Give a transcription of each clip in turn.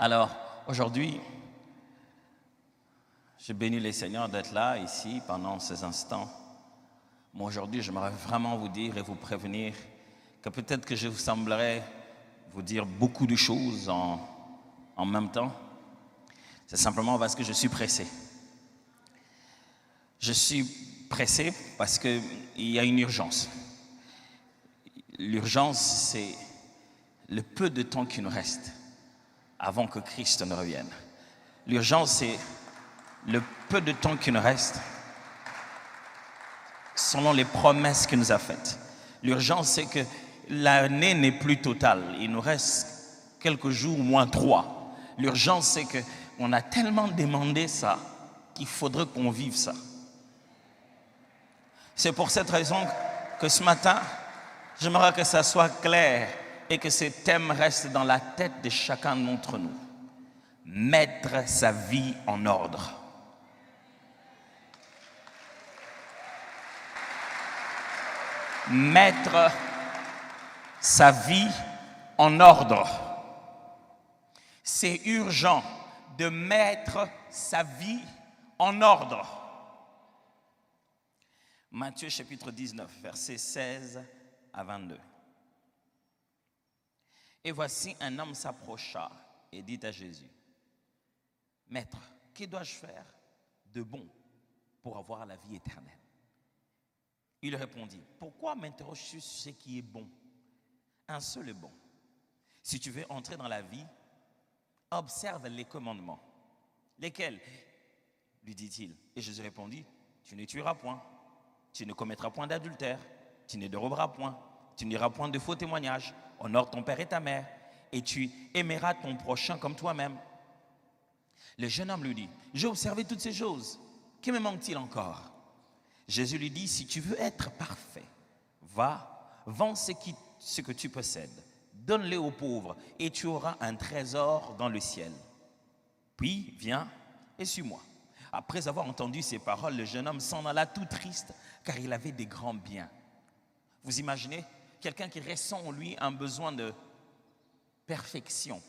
Alors, aujourd'hui, je bénis les Seigneurs d'être là, ici, pendant ces instants. Moi, aujourd'hui, j'aimerais vraiment vous dire et vous prévenir que peut-être que je vous semblerai vous dire beaucoup de choses en même temps. C'est simplement parce que je suis pressé. Je suis pressé parce qu'il y a une urgence. L'urgence, c'est le peu de temps qui nous reste avant que Christ ne revienne. L'urgence, c'est le peu de temps qui nous reste selon les promesses qu'il nous a faites. L'urgence, c'est que l'année n'est plus totale. Il nous reste quelques jours, moins 3. L'urgence, c'est qu'on a tellement demandé ça qu'il faudrait qu'on vive ça. C'est pour cette raison que ce matin, j'aimerais que ça soit clair et que ce thème reste dans la tête de chacun d'entre nous. Mettre sa vie en ordre. Mettre sa vie en ordre. C'est urgent de mettre sa vie en ordre. Matthieu chapitre 19, versets 16 à 22. Et voici un homme s'approcha et dit à Jésus, « Maître, que dois-je faire de bon pour avoir la vie éternelle ?» Il répondit, « Pourquoi m'interroges-tu sur ce qui est bon? Un seul est bon. Si tu veux entrer dans la vie, observe les commandements. » Lesquels? Lui dit-il. Et Jésus répondit, « Tu ne tueras point, tu ne commettras point d'adultère, tu ne déroberas point, tu n'iras point de faux témoignages, honore ton père et ta mère, et tu aimeras ton prochain comme toi-même. » Le jeune homme lui dit, « J'ai observé toutes ces choses, que me manque-t-il encore ?» Jésus lui dit, « Si tu veux être parfait, va, vends ce que tu possèdes, donne-le aux pauvres, et tu auras un trésor dans le ciel. Puis viens et suis-moi. » Après avoir entendu ces paroles, le jeune homme s'en alla tout triste, car il avait des grands biens. Vous imaginez quelqu'un qui ressent en lui un besoin de perfection,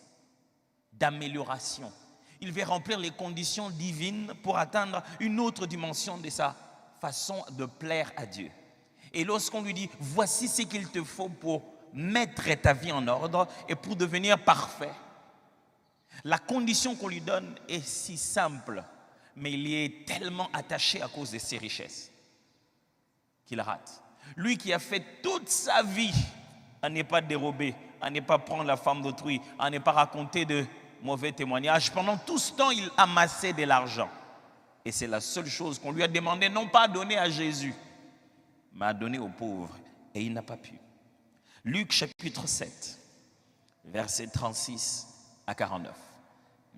d'amélioration. Il veut remplir les conditions divines pour atteindre une autre dimension de sa façon de plaire à Dieu. Et lorsqu'on lui dit, voici ce qu'il te faut pour mettre ta vie en ordre et pour devenir parfait, la condition qu'on lui donne est si simple, mais il y est tellement attaché à cause de ses richesses qu'il rate. Lui qui a fait toute sa vie à ne pas dérober, à ne pas prendre la femme d'autrui, à ne pas raconter de mauvais témoignages, pendant tout ce temps, il amassait de l'argent. Et c'est la seule chose qu'on lui a demandé, non pas à donner à Jésus, mais à donner aux pauvres. Et il n'a pas pu. Luc chapitre 7, versets 36 à 49.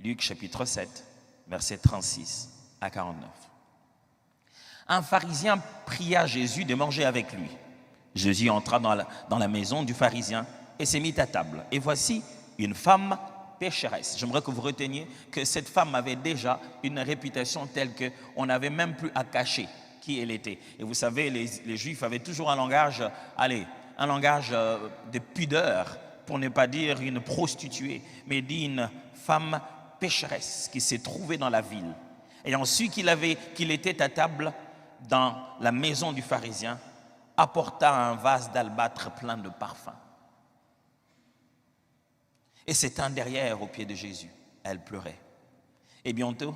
Luc chapitre 7, versets 36 à 49. Un pharisien pria Jésus de manger avec lui. Jésus entra dans la maison du pharisien et s'est mis à table. Et voici une femme pécheresse. J'aimerais que vous reteniez que cette femme avait déjà une réputation telle qu'on n'avait même plus à cacher qui elle était. Et vous savez, les Juifs avaient toujours un langage de pudeur, pour ne pas dire une prostituée, mais d'une femme pécheresse qui s'est trouvée dans la ville. Et ensuite qu'il était à table dans la maison du pharisien, apporta un vase d'albâtre plein de parfums. Et s'étant derrière aux pieds de Jésus, elle pleurait. Et bientôt,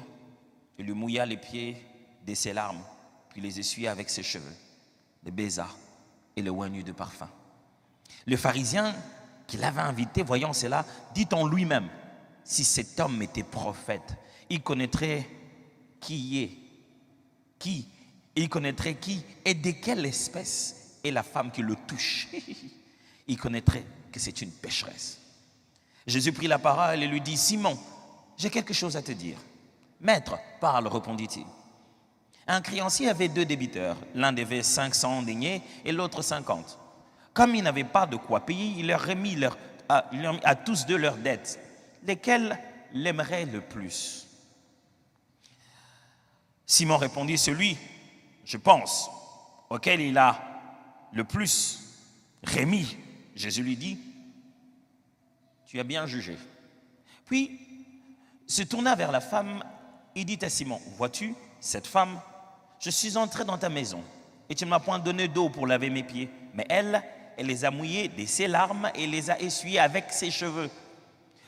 il lui mouilla les pieds de ses larmes, puis les essuya avec ses cheveux, les baisa et le oignit de parfum. Le pharisien qui l'avait invité, voyant cela, dit en lui-même, si cet homme était prophète, il connaîtrait il connaîtrait qui et de quelle espèce est la femme qui le touche. Il connaîtrait que c'est une pécheresse. Jésus prit la parole et lui dit, Simon, j'ai quelque chose à te dire. Maître, parle, répondit-il. Un créancier avait 2 débiteurs. L'un devait 500 deniers et l'autre 50. Comme il n'avait pas de quoi payer, il leur remit à tous 2 leurs dettes. Lesquels l'aimeraient le plus? Simon répondit, celui, je pense, auquel il a le plus remis. Jésus lui dit, tu as bien jugé. Puis se tourna vers la femme et dit à Simon, vois-tu, cette femme, je suis entré dans ta maison et tu ne m'as point donné d'eau pour laver mes pieds, mais elle les a mouillés de ses larmes et les a essuyés avec ses cheveux.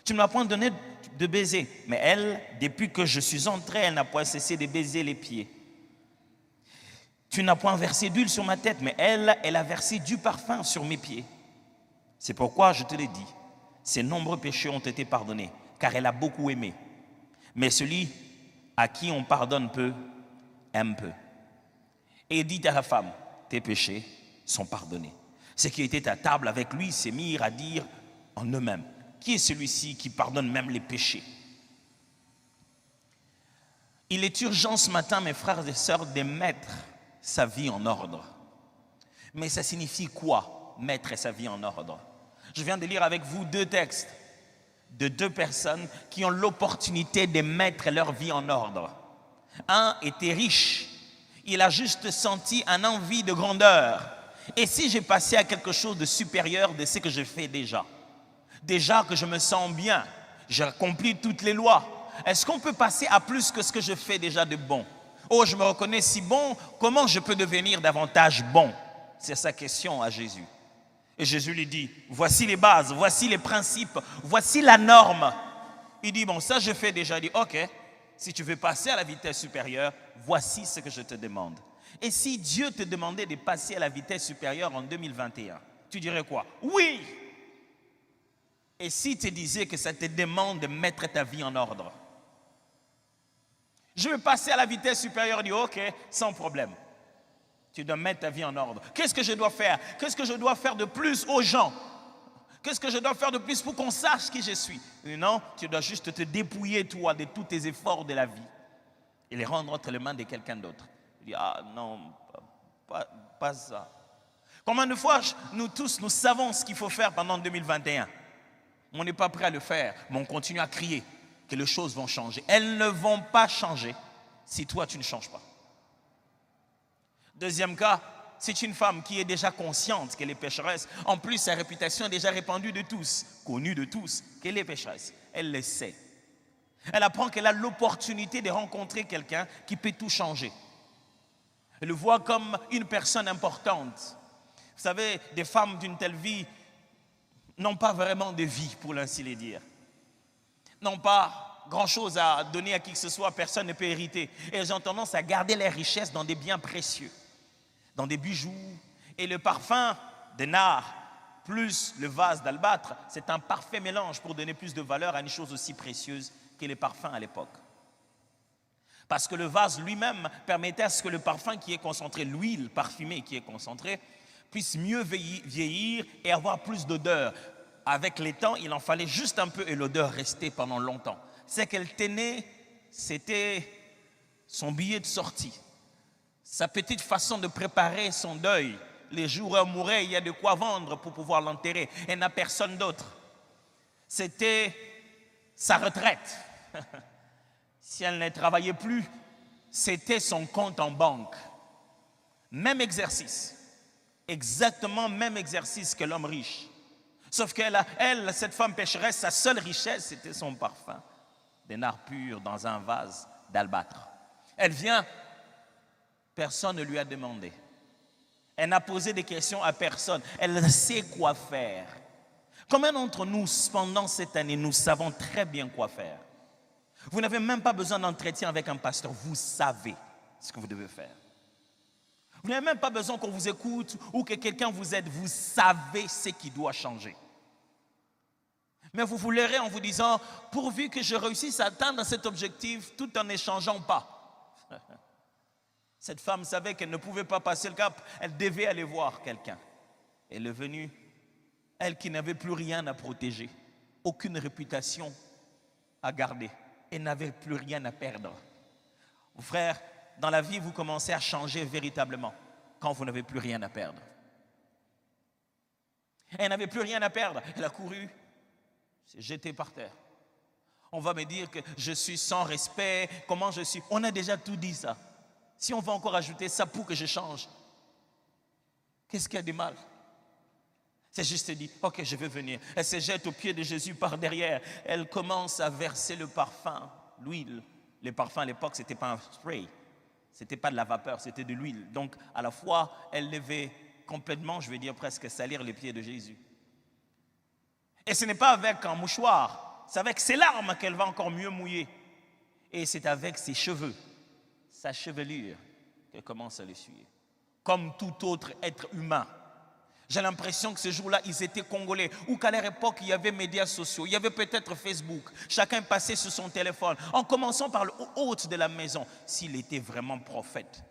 Tu ne m'as point donné de baiser, mais elle, depuis que je suis entré, elle n'a point cessé de baiser les pieds. Tu n'as point versé d'huile sur ma tête, mais elle a versé du parfum sur mes pieds. C'est pourquoi je te l'ai dit, ses nombreux péchés ont été pardonnés, car elle a beaucoup aimé. Mais celui à qui on pardonne peu, aime peu. Et dit à la femme, tes péchés sont pardonnés. Ceux qui étaient à table avec lui se mirent à dire en eux-mêmes, qui est celui-ci qui pardonne même les péchés? Il est urgent ce matin, mes frères et sœurs, de mettre sa vie en ordre. Mais ça signifie quoi, mettre sa vie en ordre? Je viens de lire avec vous 2 textes de 2 personnes qui ont l'opportunité de mettre leur vie en ordre. Un était riche, il a juste senti une envie de grandeur. Et si j'ai passé à quelque chose de supérieur de ce que je fais déjà que je me sens bien, j'ai accompli toutes les lois, est-ce qu'on peut passer à plus que ce que je fais déjà de bon? Oh, je me reconnais si bon, comment je peux devenir davantage bon? C'est sa question à Jésus. Et Jésus lui dit, voici les bases, voici les principes, voici la norme. Il dit, bon, ça je fais déjà. Il dit, ok, si tu veux passer à la vitesse supérieure, voici ce que je te demande. Et si Dieu te demandait de passer à la vitesse supérieure en 2021, tu dirais quoi? Oui! Et si tu disais que ça te demande de mettre ta vie en ordre? Je veux passer à la vitesse supérieure, il dit, ok, sans problème. Tu dois mettre ta vie en ordre. Qu'est-ce que je dois faire? Qu'est-ce que je dois faire de plus aux gens? Qu'est-ce que je dois faire de plus pour qu'on sache qui je suis? Non, tu dois juste te dépouiller, toi, de tous tes efforts de la vie et les rendre entre les mains de quelqu'un d'autre. Il dit, ah non, pas ça. Combien de fois, nous tous, nous savons ce qu'il faut faire pendant 2021? On n'est pas prêt à le faire, mais on continue à crier que les choses vont changer. Elles ne vont pas changer si toi, tu ne changes pas. Deuxième cas, c'est une femme qui est déjà consciente qu'elle est pécheresse. En plus, sa réputation est déjà répandue de tous, connue de tous, qu'elle est pécheresse. Elle le sait. Elle apprend qu'elle a l'opportunité de rencontrer quelqu'un qui peut tout changer. Elle le voit comme une personne importante. Vous savez, des femmes d'une telle vie n'ont pas vraiment de vie, pour ainsi le dire. N'ont pas grand-chose à donner à qui que ce soit, personne ne peut hériter. Et elles ont tendance à garder leurs richesses dans des biens précieux, dans des bijoux. Et le parfum de nard plus le vase d'albâtre, c'est un parfait mélange pour donner plus de valeur à une chose aussi précieuse que les parfums à l'époque. Parce que le vase lui-même permettait à ce que le parfum qui est concentré, l'huile parfumée qui est concentrée, puisse mieux vieillir et avoir plus d'odeur. Avec les temps, il en fallait juste un peu et l'odeur restait pendant longtemps. Ce qu'elle tenait, c'était son billet de sortie, sa petite façon de préparer son deuil. Les jours où elle mourait, il y a de quoi vendre pour pouvoir l'enterrer. Elle n'a personne d'autre. C'était sa retraite. Si elle ne travaillait plus, c'était son compte en banque. Même exercice. Exactement même exercice que l'homme riche. Sauf qu'elle, cette femme pécheresse, sa seule richesse, c'était son parfum de nard pur dans un vase d'albâtre. Elle vient, personne ne lui a demandé. Elle n'a posé des questions à personne. Elle sait quoi faire. Combien d'entre nous, pendant cette année, nous savons très bien quoi faire? Vous n'avez même pas besoin d'entretien avec un pasteur. Vous savez ce que vous devez faire. Vous n'avez même pas besoin qu'on vous écoute ou que quelqu'un vous aide. Vous savez ce qui doit changer. Mais vous vous leurrez en vous disant, pourvu que je réussisse à atteindre cet objectif tout en n'échangeant pas. Cette femme savait qu'elle ne pouvait pas passer le cap. Elle devait aller voir quelqu'un. Elle est venue, elle qui n'avait plus rien à protéger, aucune réputation à garder. Elle n'avait plus rien à perdre. Frère, dans la vie, vous commencez à changer véritablement quand vous n'avez plus rien à perdre. Elle n'avait plus rien à perdre. Elle a couru, s'est jetée par terre. On va me dire que je suis sans respect, comment je suis. On a déjà tout dit ça. Si on va encore ajouter ça pour que je change, qu'est-ce qu'il y a de mal? C'est juste dit, ok, je vais venir. Elle se jette aux pieds de Jésus par derrière. Elle commence à verser le parfum, l'huile. Les parfums à l'époque, ce n'était pas un spray. Ce n'était pas de la vapeur, c'était de l'huile. Donc, à la fois, elle devait complètement, je vais dire presque, salir les pieds de Jésus. Et ce n'est pas avec un mouchoir. C'est avec ses larmes qu'elle va encore mieux mouiller. Et c'est avec ses cheveux, sa chevelure, qu'elle commence à l'essuyer. Comme tout autre être humain. J'ai l'impression que ce jour-là, ils étaient congolais. Ou qu'à leur époque, il y avait médias sociaux. Il y avait peut-être Facebook. Chacun passait sur son téléphone. En commençant par le hôte de la maison. S'il était vraiment prophète,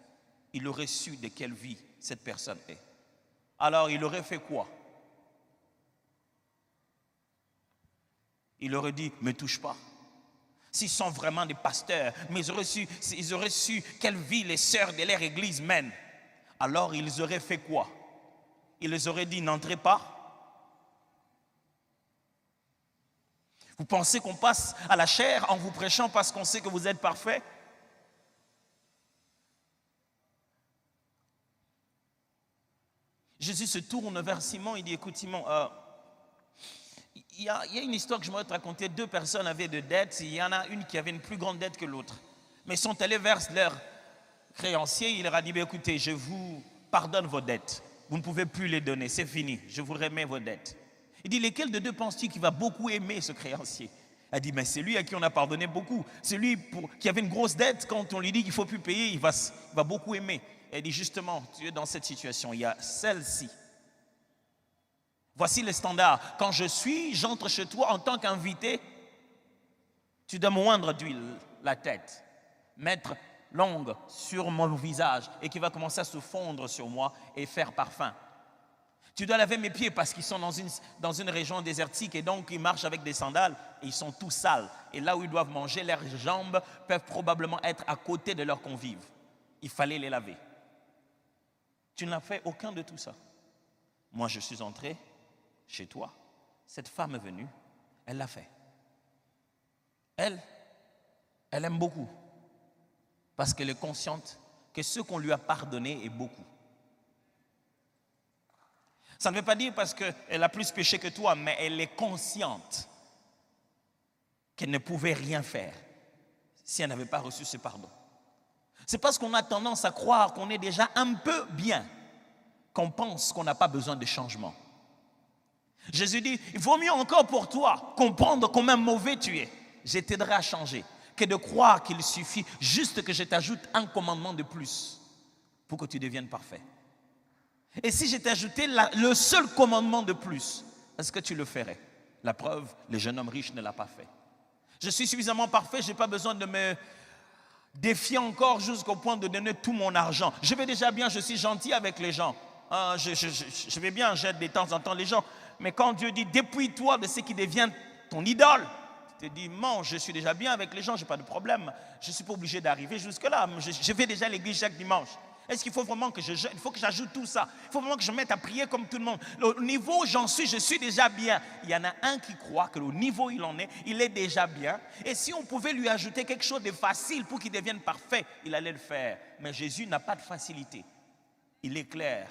il aurait su de quelle vie cette personne est. Alors, il aurait fait quoi? Il aurait dit, ne me touche pas. S'ils sont vraiment des pasteurs, mais ils auraient su quelle vie les sœurs de leur église mènent. Alors, ils auraient fait quoi? Il les aurait dit, n'entrez pas. Vous pensez qu'on passe à la chair en vous prêchant parce qu'on sait que vous êtes parfait? Jésus se tourne vers Simon, il dit, écoute Simon, il y a une histoire que je voudrais te raconter. 2 personnes avaient de dettes, il y en a une qui avait une plus grande dette que l'autre. Mais ils sont allés vers leur créancier, il leur a dit, écoutez, je vous pardonne vos dettes. Vous ne pouvez plus les donner, c'est fini, je vous remets vos dettes. Il dit, lesquels de 2 penses-tu qui va beaucoup aimer ce créancier? Elle dit, mais c'est lui à qui on a pardonné beaucoup. C'est lui qui avait une grosse dette, quand on lui dit qu'il ne faut plus payer, il va beaucoup aimer. Elle dit, justement, tu es dans cette situation, il y a celle-ci. Voici le standard. Quand j'entre chez toi en tant qu'invité, tu dois me oindre d'huile la tête, mettre longue sur mon visage et qui va commencer à se fondre sur moi et faire parfum. Tu dois laver mes pieds parce qu'ils sont dans une région désertique et donc ils marchent avec des sandales et ils sont tous sales. Et là où ils doivent manger, leurs jambes peuvent probablement être à côté de leurs convives. Il fallait les laver. Tu n'as fait aucun de tout ça. Moi, je suis entré chez toi. Cette femme est venue, elle l'a fait. Elle aime beaucoup. Parce qu'elle est consciente que ce qu'on lui a pardonné est beaucoup. Ça ne veut pas dire parce qu'elle a plus péché que toi, mais elle est consciente qu'elle ne pouvait rien faire si elle n'avait pas reçu ce pardon. C'est parce qu'on a tendance à croire qu'on est déjà un peu bien qu'on pense qu'on n'a pas besoin de changement. Jésus dit, il vaut mieux encore pour toi comprendre combien mauvais tu es. Je t'aiderai à changer. Que de croire qu'il suffit juste que je t'ajoute un commandement de plus pour que tu deviennes parfait. Et si je t'ajoutais le seul commandement de plus, est-ce que tu le ferais? La preuve, le jeune homme riche ne l'a pas fait. Je suis suffisamment parfait, je n'ai pas besoin de me défier encore jusqu'au point de donner tout mon argent. Je vais déjà bien, je suis gentil avec les gens. Je vais bien, j'aide de temps en temps les gens. Mais quand Dieu dit, dépouille-toi de ce qui devient ton idole, tu te dis, non, je suis déjà bien avec les gens, je n'ai pas de problème. Je ne suis pas obligé d'arriver jusque-là. Je vais déjà à l'église chaque dimanche. Est-ce qu'il faut vraiment que il faut que j'ajoute tout ça? Il faut vraiment que je mette à prier comme tout le monde. Au niveau où j'en suis, je suis déjà bien. Il y en a un qui croit que au niveau où il en est, il est déjà bien. Et si on pouvait lui ajouter quelque chose de facile pour qu'il devienne parfait, il allait le faire. Mais Jésus n'a pas de facilité. Il est clair.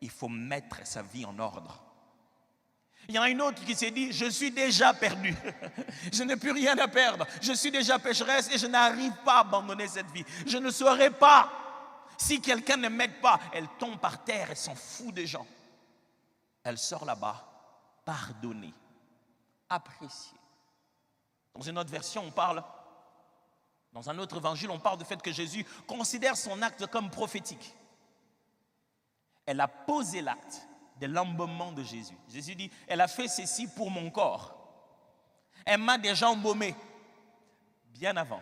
Il faut mettre sa vie en ordre. Il y en a une autre qui s'est dit, je suis déjà perdu. Je n'ai plus rien à perdre. Je suis déjà pécheresse et je n'arrive pas à abandonner cette vie. Je ne saurais pas. Si quelqu'un ne m'aide pas, elle tombe par terre, elle s'en fout des gens. Elle sort là-bas, pardonnée, appréciée. Dans une autre version, on parle, dans un autre évangile, on parle du fait que Jésus considère son acte comme prophétique. Elle a posé l'acte de l'embaumement de Jésus. Jésus dit, elle a fait ceci pour mon corps. Elle m'a déjà embaumé, bien avant.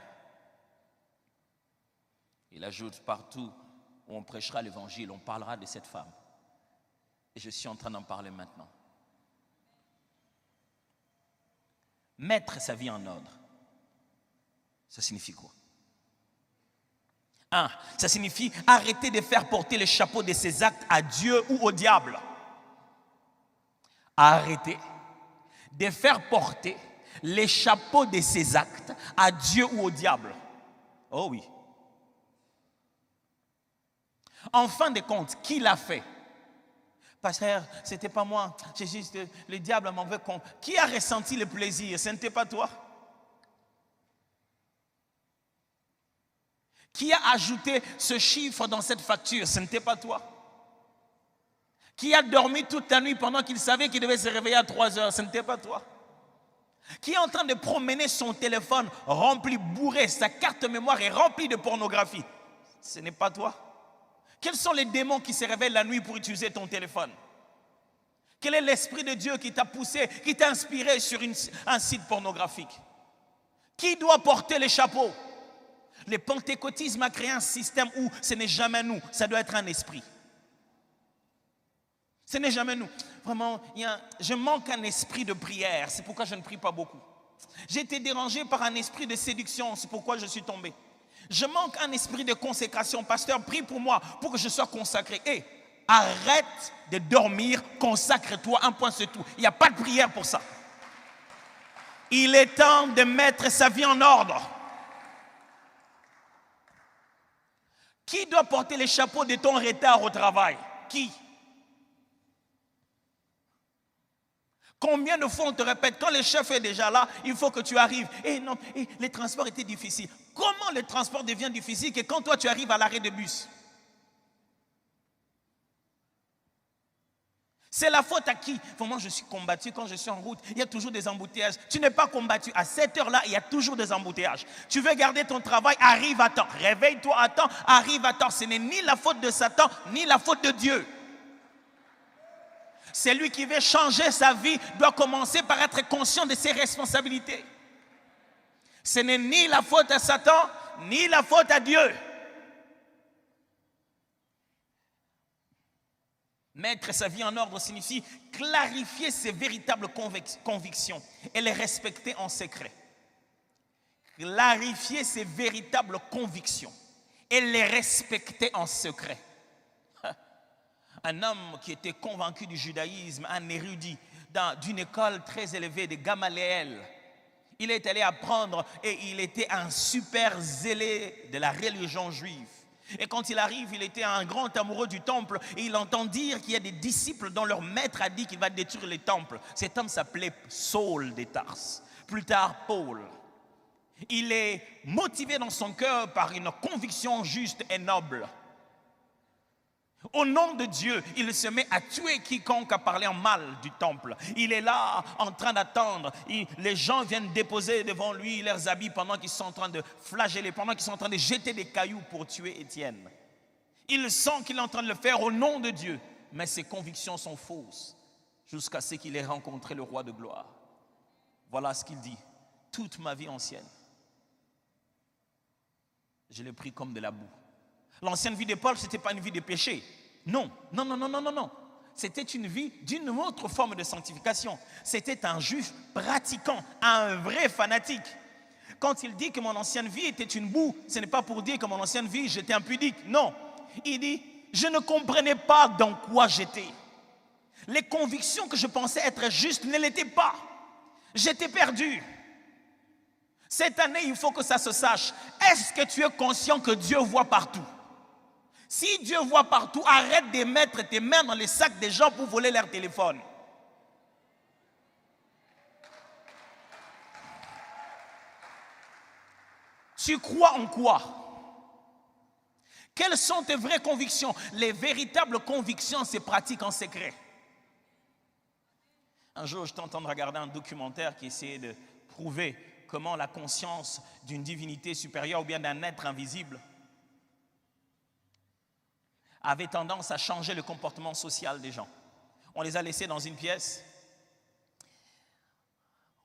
Il ajoute, partout où on prêchera l'évangile, on parlera de cette femme. Et je suis en train d'en parler maintenant. Mettre sa vie en ordre, ça signifie quoi? 1. Ça signifie arrêter de faire porter le chapeau de ses actes à Dieu ou au diable. Arrêter de faire porter les chapeaux de ses actes à Dieu ou au diable. Oh oui. En fin de compte, qui l'a fait? Pasteur, ce n'était pas moi. C'est juste le diable m'en veut con. Qui a ressenti le plaisir? Ce n'était pas toi. Qui a ajouté ce chiffre dans cette facture? Ce n'était pas toi. Qui a dormi toute la nuit pendant qu'il savait qu'il devait se réveiller à 3 heures? Ce n'était pas toi. Qui est en train de promener son téléphone rempli, bourré, sa carte mémoire est remplie de pornographie? Ce n'est pas toi. Quels sont les démons qui se réveillent la nuit pour utiliser ton téléphone? Quel est l'Esprit de Dieu qui t'a poussé, qui t'a inspiré sur un site pornographique? Qui doit porter les chapeaux? Le pentecôtisme a créé un système où ce n'est jamais nous, ça doit être un esprit. Ce n'est jamais nous. Vraiment, je manque un esprit de prière, c'est pourquoi je ne prie pas beaucoup. J'ai été dérangé par un esprit de séduction, c'est pourquoi je suis tombé. Je manque un esprit de consécration. Pasteur, prie pour moi, pour que je sois consacré. Hey, arrête de dormir, consacre-toi, un point c'est tout. Il n'y a pas de prière pour ça. Il est temps de mettre sa vie en ordre. Qui doit porter les chapeaux de ton retard au travail? Qui? Combien de fois on te répète, quand le chef est déjà là, il faut que tu arrives. Et non, les transports étaient difficiles. Comment le transport devient difficile que quand toi tu arrives à l'arrêt de bus? C'est la faute à qui? Moi je suis combattu quand je suis en route. Il y a toujours des embouteillages. Tu n'es pas combattu. À cette heure-là, il y a toujours des embouteillages. Tu veux garder ton travail, arrive à temps. Réveille-toi à temps, arrive à temps. Ce n'est ni la faute de Satan, ni la faute de Dieu. Celui qui veut changer sa vie doit commencer par être conscient de ses responsabilités. Ce n'est ni la faute à Satan, ni la faute à Dieu. Mettre sa vie en ordre signifie clarifier ses véritables convictions et les respecter en secret. Clarifier ses véritables convictions et les respecter en secret. Un homme qui était convaincu du judaïsme, un érudit d'une école très élevée de Gamaliel. Il est allé apprendre et il était un super zélé de la religion juive. Et quand il arrive, il était un grand amoureux du temple et il entend dire qu'il y a des disciples dont leur maître a dit qu'il va détruire les temples. Cet homme s'appelait Saul de Tarse, plus tard Paul. Il est motivé dans son cœur par une conviction juste et noble. Au nom de Dieu, il se met à tuer quiconque a parlé en mal du temple. Il est là en train d'attendre. Les gens viennent déposer devant lui leurs habits pendant qu'ils sont en train de flageller, pendant qu'ils sont en train de jeter des cailloux pour tuer Étienne. Il sent qu'il est en train de le faire au nom de Dieu, mais ses convictions sont fausses jusqu'à ce qu'il ait rencontré le roi de gloire. Voilà ce qu'il dit. Toute ma vie ancienne, je l'ai pris comme de la boue. L'ancienne vie de Paul, ce n'était pas une vie de péché. Non. C'était une vie d'une autre forme de sanctification. C'était un juif pratiquant, un vrai fanatique. Quand il dit que mon ancienne vie était une boue, ce n'est pas pour dire que mon ancienne vie, j'étais impudique. Non. Il dit, je ne comprenais pas dans quoi j'étais. Les convictions que je pensais être justes ne l'étaient pas. J'étais perdu. Cette année, il faut que ça se sache. Est-ce que tu es conscient que Dieu voit partout? Si Dieu voit partout, arrête de mettre tes mains dans les sacs des gens pour voler leur téléphone. Tu crois en quoi? Quelles sont tes vraies convictions? Les véritables convictions se pratiquent en secret. Un jour, je t'entends regarder un documentaire qui essayait de prouver comment la conscience d'une divinité supérieure ou bien d'un être invisible avait tendance à changer le comportement social des gens. On les a laissés dans une pièce.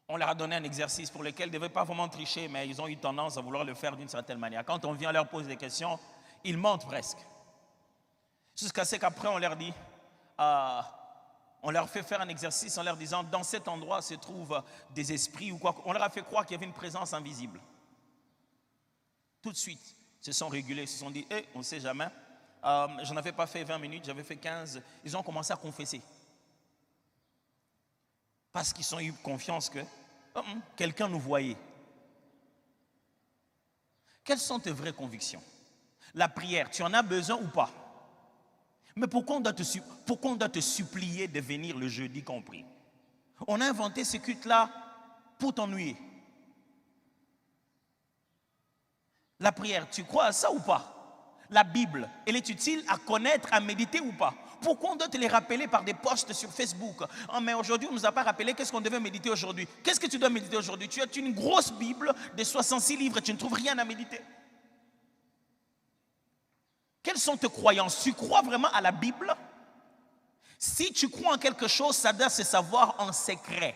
On leur a donné un exercice pour lequel ils ne devaient pas vraiment tricher, mais ils ont eu tendance à vouloir le faire d'une certaine manière. Quand on vient leur poser des questions, ils mentent presque. Jusqu'à ce qu'après on leur dit, on leur fait faire un exercice en leur disant, dans cet endroit se trouvent des esprits ou quoi. On leur a fait croire qu'il y avait une présence invisible. Tout de suite, ils se sont régulés, ils se sont dit, on ne sait jamais. J'en avais pas fait 20 minutes, j'avais fait 15. Ils ont commencé à confesser. Parce qu'ils ont eu confiance que quelqu'un nous voyait. Quelles sont tes vraies convictions? La prière, tu en as besoin ou pas? Mais pourquoi on doit te supplier de venir le jeudi compris? On a inventé ce culte-là pour t'ennuyer. La prière, tu crois à ça ou pas? La Bible, elle est utile à connaître, à méditer ou pas? Pourquoi on doit te les rappeler par des posts sur Facebook? Oh, mais aujourd'hui, on ne nous a pas rappelé qu'est-ce qu'on devait méditer aujourd'hui. Qu'est-ce que tu dois méditer aujourd'hui? Tu as une grosse Bible de 66 livres et tu ne trouves rien à méditer. Quelles sont tes croyances? Tu crois vraiment à la Bible? Si tu crois en quelque chose, ça doit se savoir en secret.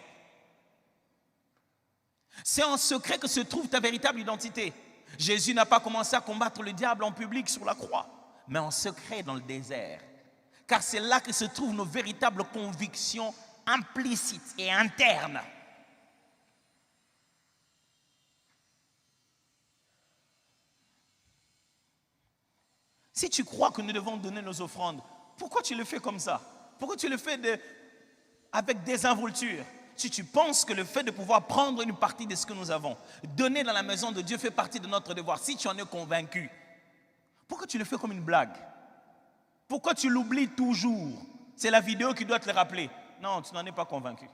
C'est en secret que se trouve ta véritable identité. Jésus n'a pas commencé à combattre le diable en public sur la croix, mais en secret dans le désert. Car c'est là que se trouvent nos véritables convictions implicites et internes. Si tu crois que nous devons donner nos offrandes, pourquoi tu le fais comme ça? Pourquoi tu le fais avec désinvolture? Si tu penses que le fait de pouvoir prendre une partie de ce que nous avons, donner dans la maison de Dieu fait partie de notre devoir, si tu en es convaincu, pourquoi tu le fais comme une blague? Pourquoi tu l'oublies toujours? C'est la vidéo qui doit te le rappeler. Non, tu n'en es pas convaincu.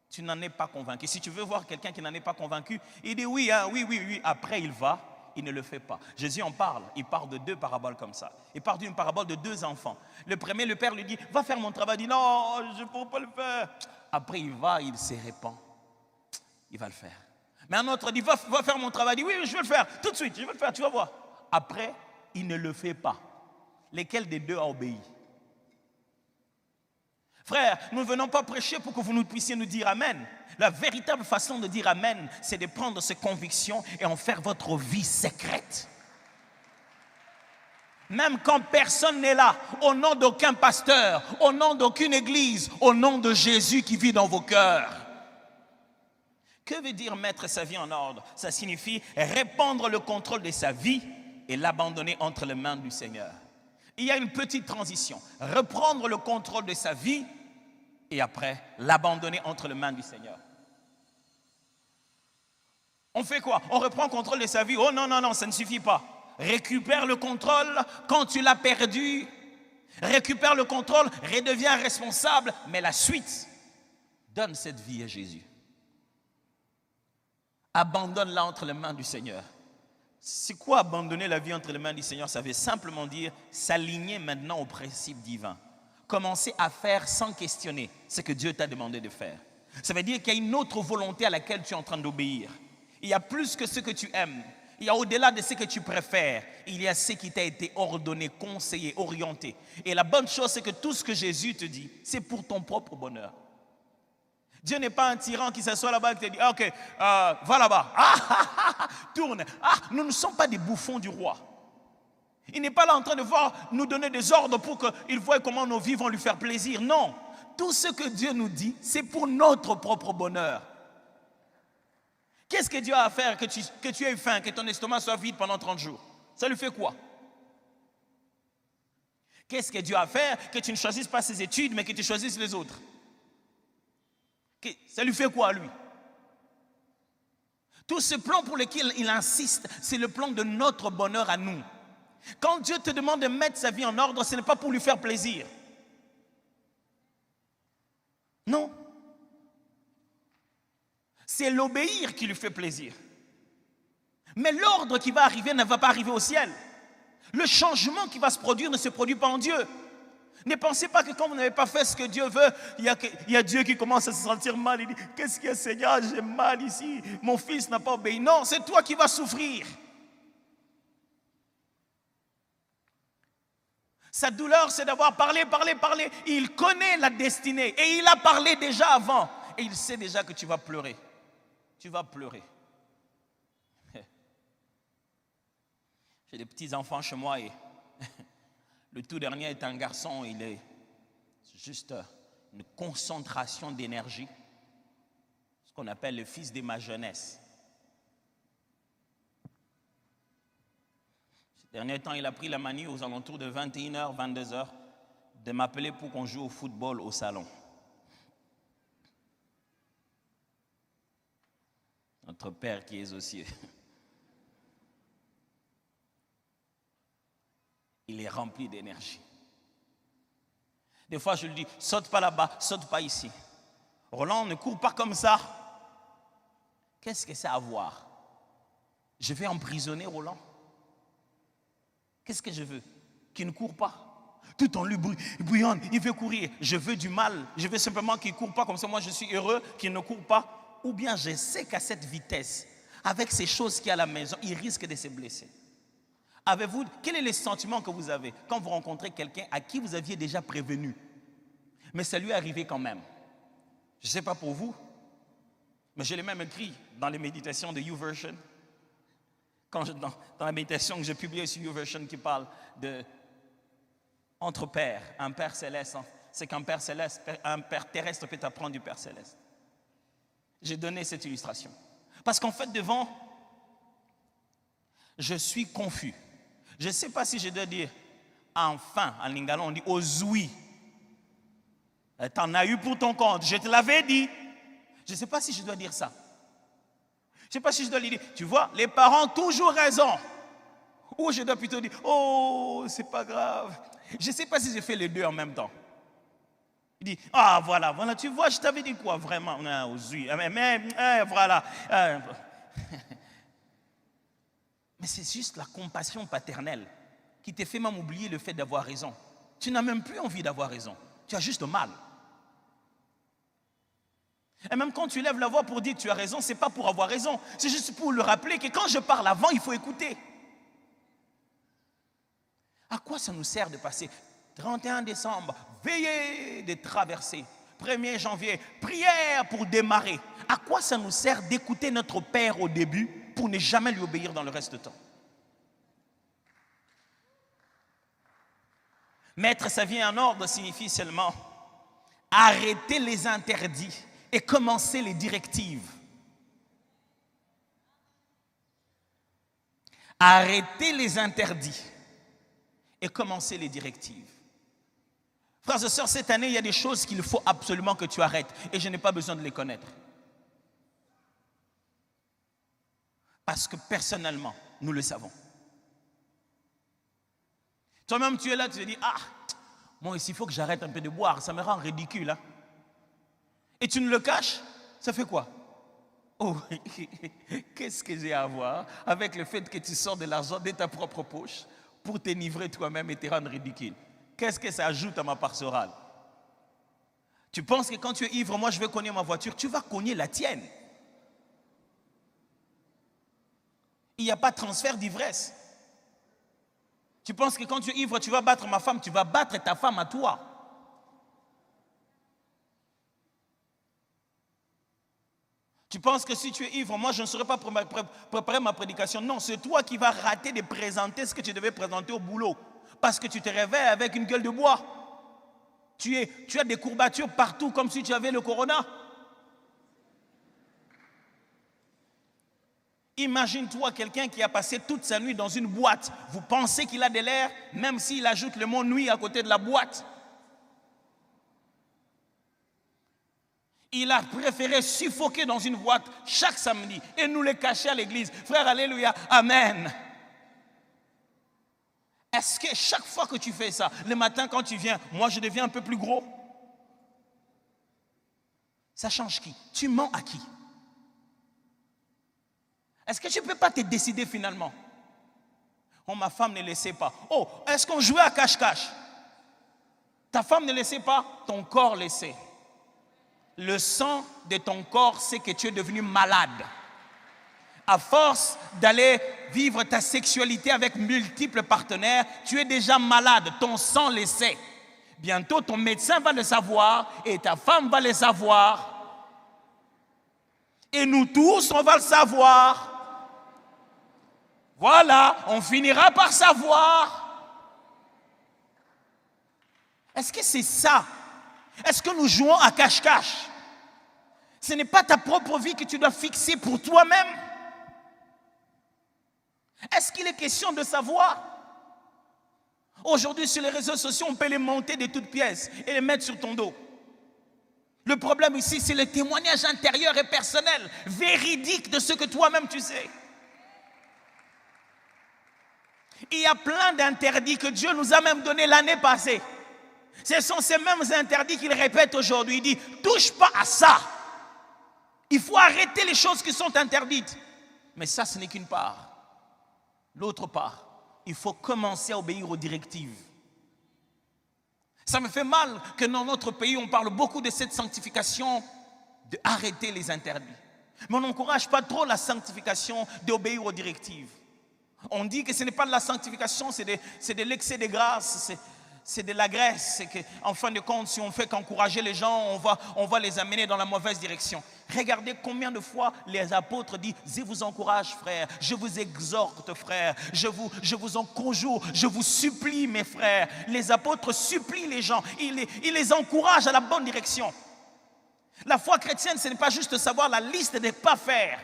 Tu n'en es pas convaincu. Si tu veux voir quelqu'un qui n'en est pas convaincu, il dit oui, hein, oui. Après, il ne le fait pas. Jésus en parle. Il parle de 2 paraboles comme ça. Il parle d'une parabole de 2 enfants. Le premier, le père lui dit, va faire mon travail. Il dit, non, je ne peux pas le faire. Après, il se répand. Il va le faire. Mais un autre dit, va faire mon travail. Il dit, oui, je vais le faire. Tout de suite, je vais le faire, tu vas voir. Après, il ne le fait pas. Lesquels des 2 a obéi? Frère, nous ne venons pas prêcher pour que vous puissiez nous dire Amen. La véritable façon de dire Amen, c'est de prendre ces convictions et en faire votre vie secrète. Même quand personne n'est là, au nom d'aucun pasteur, au nom d'aucune église, au nom de Jésus qui vit dans vos cœurs. Que veut dire mettre sa vie en ordre? Ça signifie répandre le contrôle de sa vie et l'abandonner entre les mains du Seigneur. Il y a une petite transition. Reprendre le contrôle de sa vie et après l'abandonner entre les mains du Seigneur. On fait quoi? On reprend le contrôle de sa vie. Oh non, ça ne suffit pas. Récupère le contrôle quand tu l'as perdu. Récupère le contrôle, redeviens responsable. Mais la suite, donne cette vie à Jésus. Abandonne-la entre les mains du Seigneur. C'est quoi abandonner la vie entre les mains du Seigneur? Ça veut simplement dire s'aligner maintenant aux principes divins. Commencer à faire sans questionner ce que Dieu t'a demandé de faire. Ça veut dire qu'il y a une autre volonté à laquelle tu es en train d'obéir. Il y a plus que ce que tu aimes. Il y a au-delà de ce que tu préfères. Il y a ce qui t'a été ordonné, conseillé, orienté. Et la bonne chose, c'est que tout ce que Jésus te dit, c'est pour ton propre bonheur. Dieu n'est pas un tyran qui s'assoit là-bas et te dit, ok, va là-bas, tourne. Nous ne sommes pas des bouffons du roi. Il n'est pas là en train de nous donner des ordres pour qu'il voie comment nos vies vont lui faire plaisir. Non, tout ce que Dieu nous dit, c'est pour notre propre bonheur. Qu'est-ce que Dieu a à faire que tu aies faim, que ton estomac soit vide pendant 30 jours? Ça lui fait quoi? Qu'est-ce que Dieu a à faire que tu ne choisisses pas ses études, mais que tu choisisses les autres? Ça lui fait quoi, lui? Tout ce plan pour lequel il insiste, c'est le plan de notre bonheur à nous. Quand Dieu te demande de mettre sa vie en ordre, ce n'est pas pour lui faire plaisir. Non. C'est l'obéir qui lui fait plaisir. Mais l'ordre qui va arriver ne va pas arriver au ciel. Le changement qui va se produire ne se produit pas en Dieu. Ne pensez pas que quand vous n'avez pas fait ce que Dieu veut, il y a Dieu qui commence à se sentir mal. Il dit, qu'est-ce qu'il y a, Seigneur? J'ai mal ici. Mon fils n'a pas obéi. Non, c'est toi qui vas souffrir. Sa douleur, c'est d'avoir parlé. Il connaît la destinée. Et il a parlé déjà avant. Et il sait déjà que tu vas pleurer. Tu vas pleurer. J'ai des petits-enfants chez moi et le tout dernier est un garçon. Il est juste une concentration d'énergie. Ce qu'on appelle le fils de ma jeunesse. Ces derniers temps, il a pris la manie aux alentours de 21h, 22h de m'appeler pour qu'on joue au football au salon. Notre Père qui est aux cieux. Il est rempli d'énergie. Des fois, je lui dis, saute pas là-bas, saute pas ici. Roland, ne cours pas comme ça. Qu'est-ce que ça a à voir? Je vais emprisonner Roland. Qu'est-ce que je veux? Qu'il ne court pas. Tout en lui bouillonne, il veut courir. Je veux du mal. Je veux simplement qu'il ne court pas. Comme ça, moi, je suis heureux qu'il ne court pas. Ou bien je sais qu'à cette vitesse, avec ces choses qu'il y a à la maison, il risque de se blesser. Avez-vous, quel est le sentiment que vous avez quand vous rencontrez quelqu'un à qui vous aviez déjà prévenu, mais ça lui est arrivé quand même? Je ne sais pas pour vous, mais je l'ai même écrit dans les méditations de YouVersion. Dans la méditation que j'ai publiée sur YouVersion qui parle de entre pères, un père céleste, c'est qu'un père céleste, un père terrestre peut apprendre du père céleste. J'ai donné cette illustration. Parce qu'en fait, devant, je suis confus. Je ne sais pas si je dois dire enfin, en lingala, on dit ozui. T'en as eu pour ton compte, je te l'avais dit. Je ne sais pas si je dois dire ça. Je ne sais pas si je dois lui dire, tu vois, les parents ont toujours raison. Ou je dois plutôt dire, oh, c'est pas grave. Je ne sais pas si je fais les deux en même temps. Il dit, ah voilà, tu vois, je t'avais dit quoi vraiment? Voilà. Mais c'est juste la compassion paternelle qui te fait même oublier le fait d'avoir raison. Tu n'as même plus envie d'avoir raison. Tu as juste mal. Et même quand tu lèves la voix pour dire que tu as raison, ce n'est pas pour avoir raison. C'est juste pour le rappeler que quand je parle avant, il faut écouter. À quoi ça nous sert de passer 31 décembre, veillée de traverser, 1er janvier, prière pour démarrer? À quoi ça nous sert d'écouter notre Père au début pour ne jamais lui obéir dans le reste du temps? Mettre sa vie en ordre signifie seulement arrêter les interdits et commencer les directives. Arrêter les interdits et commencer les directives. Frères et sœurs, cette année, il y a des choses qu'il faut absolument que tu arrêtes et je n'ai pas besoin de les connaître. Parce que personnellement, nous le savons. Toi-même, tu es là, tu te dis, ah, moi ici, il faut que j'arrête un peu de boire, ça me rend ridicule. Hein? Et tu ne le caches, ça fait quoi? Oh, qu'est-ce que j'ai à voir avec le fait que tu sors de l'argent de ta propre poche pour t'enivrer toi-même et te rendre ridicule? Qu'est-ce que ça ajoute à ma pastorale? Tu penses que quand tu es ivre, moi je vais cogner ma voiture, tu vas cogner la tienne. Il n'y a pas de transfert d'ivresse. Tu penses que quand tu es ivre, tu vas battre ma femme, tu vas battre ta femme à toi. Tu penses que si tu es ivre, moi je ne saurais pas préparer ma prédication. Non, c'est toi qui vas rater de présenter ce que tu devais présenter au boulot. Parce que tu te réveilles avec une gueule de bois. Tu as des courbatures partout comme si tu avais le corona. Imagine-toi quelqu'un qui a passé toute sa nuit dans une boîte. Vous pensez qu'il a de l'air, même s'il ajoute le mot nuit à côté de la boîte. Il a préféré suffoquer dans une boîte chaque samedi et nous les cacher à l'église. Frère, alléluia, amen. Est-ce que chaque fois que tu fais ça, le matin quand tu viens, moi je deviens un peu plus gros? Ça change qui? Tu mens à qui? Est-ce que tu ne peux pas te décider finalement? Oh, ma femme ne le sait pas. Oh, est-ce qu'on jouait à cache-cache? Ta femme ne le sait pas, ton corps le sait. Le sang de ton corps sait que tu es devenu malade. À force d'aller vivre ta sexualité avec multiples partenaires, tu es déjà malade. Ton sang le sait. Bientôt, ton médecin va le savoir et ta femme va le savoir. Et nous tous, on va le savoir. Voilà, on finira par savoir. Est-ce que c'est ça? Est-ce que nous jouons à cache-cache? Ce n'est pas ta propre vie que tu dois fixer pour toi-même. Est-ce qu'il est question de savoir? Aujourd'hui, sur les réseaux sociaux, on peut les monter de toutes pièces et les mettre sur ton dos. Le problème ici, c'est le témoignage intérieur et personnel, véridique de ce que toi-même tu sais. Il y a plein d'interdits que Dieu nous a même donnés l'année passée. Ce sont ces mêmes interdits qu'il répète aujourd'hui. Il dit, touche pas à ça. Il faut arrêter les choses qui sont interdites. Mais ça, ce n'est qu'une part. L'autre part, il faut commencer à obéir aux directives. Ça me fait mal que dans notre pays, on parle beaucoup de cette sanctification, d'arrêter les interdits. Mais on n'encourage pas trop la sanctification d'obéir aux directives. On dit que ce n'est pas de la sanctification, c'est de l'excès de grâce, c'est de la graisse. En fin de compte, si on fait qu'encourager les gens, on va les amener dans la mauvaise direction. Regardez combien de fois les apôtres disent, je vous encourage frères, je vous exhorte frères, je vous en conjure, je vous supplie mes frères. Les apôtres supplient les gens, ils les encouragent à la bonne direction. La foi chrétienne, ce n'est pas juste savoir la liste des pas faire.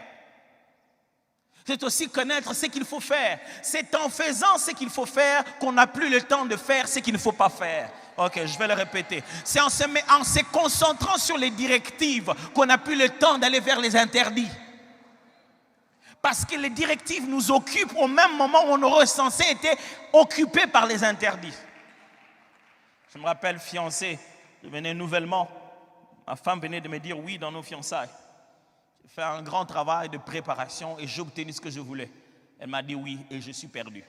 C'est aussi connaître ce qu'il faut faire. C'est en faisant ce qu'il faut faire qu'on n'a plus le temps de faire ce qu'il ne faut pas faire. Ok, je vais le répéter. C'est en se concentrant sur les directives qu'on n'a plus le temps d'aller vers les interdits. Parce que les directives nous occupent au même moment où on aurait censé être occupé par les interdits. Je me rappelle, fiancé, je venais nouvellement. Ma femme venait de me dire oui dans nos fiançailles. J'ai fait un grand travail de préparation et j'ai obtenu ce que je voulais. Elle m'a dit oui et je suis perdu.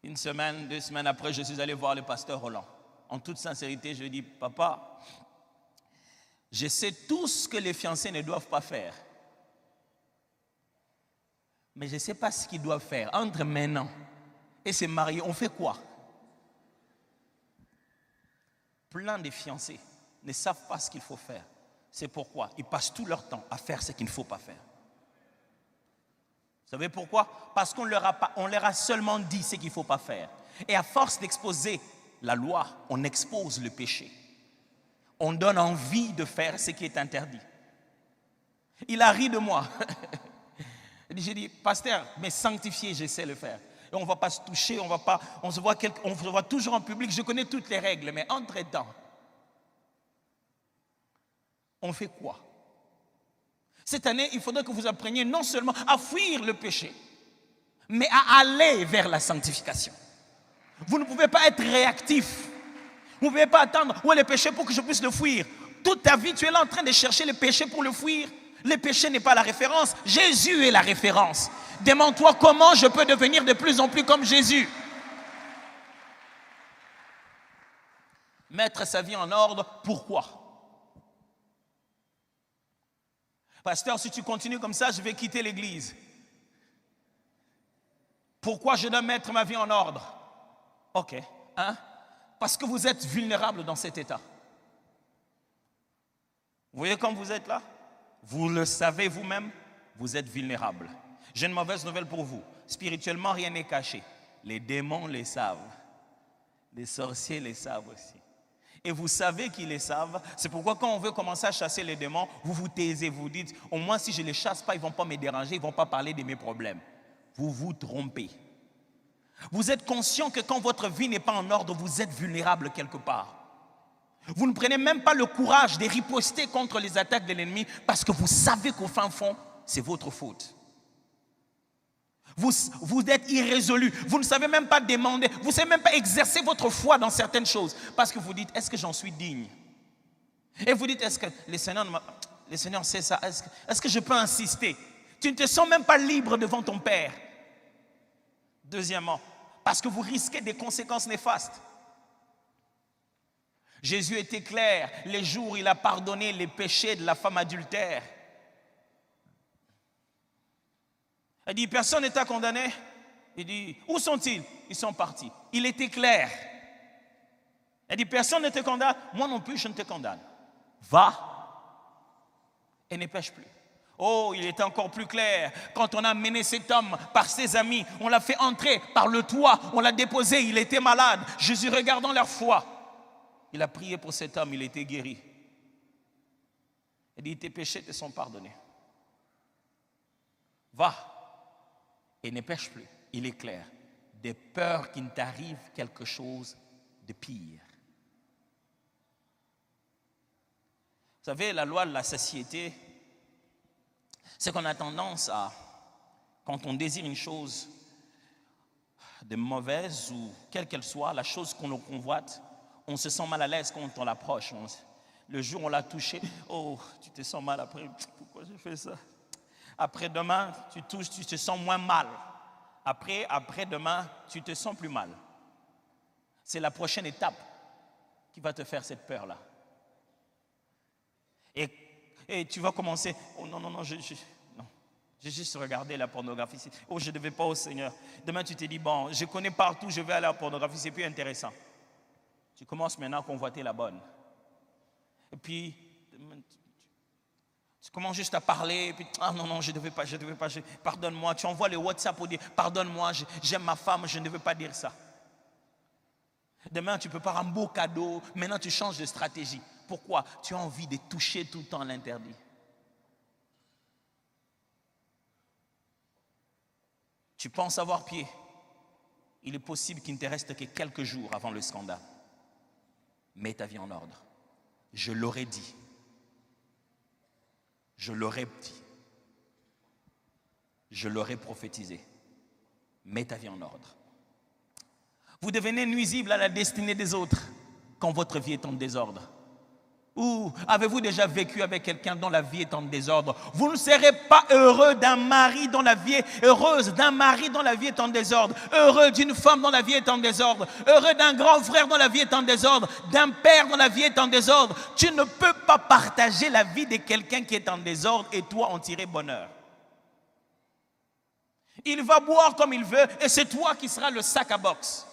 Une semaine, 2 semaines après, je suis allé voir le pasteur Roland. En toute sincérité, je lui ai dit, papa, je sais tout ce que les fiancés ne doivent pas faire. Mais je ne sais pas ce qu'ils doivent faire. Entre maintenant et se marier, on fait quoi? Plein de fiancés ne savent pas ce qu'il faut faire. C'est pourquoi ils passent tout leur temps à faire ce qu'il ne faut pas faire. Vous savez pourquoi? Parce qu'on leur a seulement dit ce qu'il ne faut pas faire. Et à force d'exposer la loi, on expose le péché. On donne envie de faire ce qui est interdit. Il a ri de moi. J'ai dit, pasteur, mais sanctifié, je sais le faire. Et on ne va pas se toucher, on se voit toujours en public, je connais toutes les règles, mais entre-temps, on fait quoi? Cette année, il faudrait que vous appreniez non seulement à fuir le péché, mais à aller vers la sanctification. Vous ne pouvez pas être réactif. Vous ne pouvez pas attendre où est le péché pour que je puisse le fuir. Toute ta vie, tu es là en train de chercher le péché pour le fuir. Le péché n'est pas la référence. Jésus est la référence. Demande-toi comment je peux devenir de plus en plus comme Jésus. Mettre sa vie en ordre, pourquoi? Pasteur, si tu continues comme ça, je vais quitter l'église. Pourquoi je dois mettre ma vie en ordre? Ok, parce que vous êtes vulnérable dans cet état. Vous voyez comme vous êtes là? Vous le savez vous-même, vous êtes vulnérable. J'ai une mauvaise nouvelle pour vous. Spirituellement, rien n'est caché. Les démons les savent. Les sorciers les savent aussi. Et vous savez qu'ils les savent. C'est pourquoi quand on veut commencer à chasser les démons, vous vous taisez, vous dites, au moins si je ne les chasse pas, ils ne vont pas me déranger, ils ne vont pas parler de mes problèmes. Vous vous trompez. Vous êtes conscient que quand votre vie n'est pas en ordre, vous êtes vulnérable quelque part. Vous ne prenez même pas le courage de riposter contre les attaques de l'ennemi parce que vous savez qu'au fin fond, c'est votre faute. Vous êtes irrésolu, vous ne savez même pas demander, vous ne savez même pas exercer votre foi dans certaines choses parce que vous dites, est-ce que j'en suis digne? Et vous dites, est-ce que le Seigneur sait ça? Est-ce que je peux insister? Tu ne te sens même pas libre devant ton Père. Deuxièmement, parce que vous risquez des conséquences néfastes. Jésus était clair, les jours où il a pardonné les péchés de la femme adultère. Il dit, personne n'est condamné. Il dit, où sont-ils? Ils sont partis. Il était clair. Il dit, personne ne te condamne. Moi non plus, je ne te condamne. Va et ne pêche plus. Oh, il était encore plus clair. Quand on a mené cet homme par ses amis, on l'a fait entrer par le toit, on l'a déposé, il était malade. Jésus, regardant leur foi, il a prié pour cet homme, il était guéri. Il dit, tes péchés te sont pardonnés. Va et ne pêche plus. Il est clair. De peur qu'il ne t'arrive quelque chose de pire. Vous savez, la loi de la satiété, c'est qu'on a tendance à, quand on désire une chose de mauvaise ou quelle qu'elle soit, la chose qu'on convoite, On se sent mal à l'aise quand on l'approche. Le jour où on l'a touché, oh, tu te sens mal après. Pourquoi j'ai fait ça? Après-demain, tu touches, tu te sens moins mal. Après-demain, tu te sens plus mal. C'est la prochaine étape qui va te faire cette peur-là. Et tu vas commencer, oh non, non, non, j'ai juste regardé la pornographie. Oh, je ne devais pas au Seigneur. Demain, tu te dis, bon, je connais partout, je vais aller à la pornographie, c'est plus intéressant. Tu commences maintenant à convoiter la bonne. Et puis, tu commences juste à parler, et puis, ah non, non, je ne devais pas, pardonne-moi. Tu envoies le WhatsApp pour dire, pardonne-moi, j'aime ma femme, je ne devais pas dire ça. Demain, tu peux pas un beau cadeau, maintenant tu changes de stratégie. Pourquoi? Tu as envie de toucher tout le temps l'interdit. Tu penses avoir pied. Il est possible qu'il ne te reste que quelques jours avant le scandale. Mets ta vie en ordre. Je l'aurais dit. Je l'aurais dit. Je l'aurais prophétisé. Mets ta vie en ordre. Vous devenez nuisible à la destinée des autres quand votre vie est en désordre. Ou avez-vous déjà vécu avec quelqu'un dont la vie est en désordre? Vous ne serez pas heureux d'un mari dont la vie est heureuse, d'un mari dont la vie est en désordre, heureux d'une femme dont la vie est en désordre, heureux d'un grand frère dont la vie est en désordre, d'un père dont la vie est en désordre. Tu ne peux pas partager la vie de quelqu'un qui est en désordre et toi en tirer bonheur. Il va boire comme il veut et c'est toi qui seras le sac à boxe.